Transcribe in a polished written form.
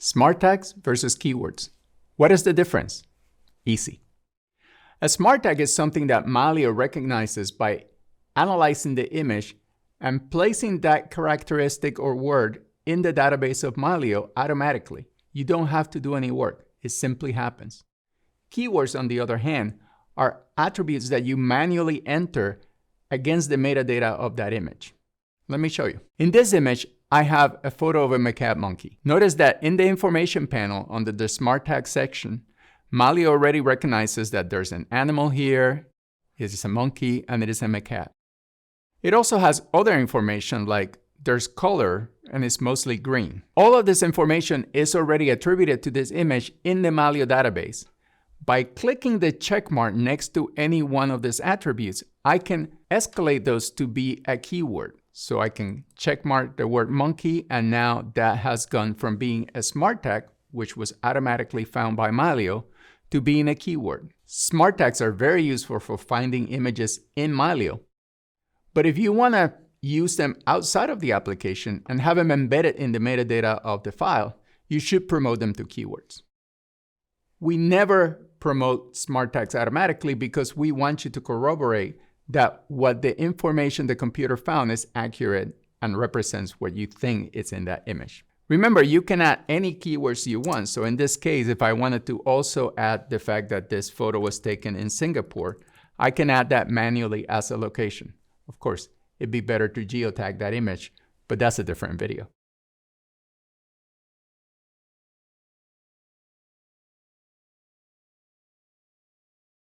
Smart tags versus keywords. What is the difference? Easy. A smart tag is something that Mylio recognizes by analyzing the image and placing that characteristic or word in the database of Mylio automatically. You don't have to do any work. It simply happens. Keywords, on the other hand, are attributes that you manually enter against the metadata of that image. Let me show you. In this image, I have a photo of a macaque monkey. Notice that in the information panel under the Smart Tag section, Mylio already recognizes that there's an animal here, it is a monkey, and it is a macaque. It also has other information like there's color and it's mostly green. All of this information is already attributed to this image in the Mylio database. By clicking the check mark next to any one of these attributes, I can escalate those to be a keyword. So I can check mark the word monkey, and now that has gone from being a smart tag, which was automatically found by Mylio, to being a keyword. Smart tags are very useful for finding images in Mylio. But if you want to use them outside of the application and have them embedded in the metadata of the file, you should promote them to keywords. We never promote smart tags automatically because we want you to corroborate that what the information the computer found is accurate and represents what you think is in that image. Remember, you can add any keywords you want. So in this case, if I wanted to also add the fact that this photo was taken in Singapore, I can add that manually as a location. Of course, it'd be better to geotag that image, but that's a different video.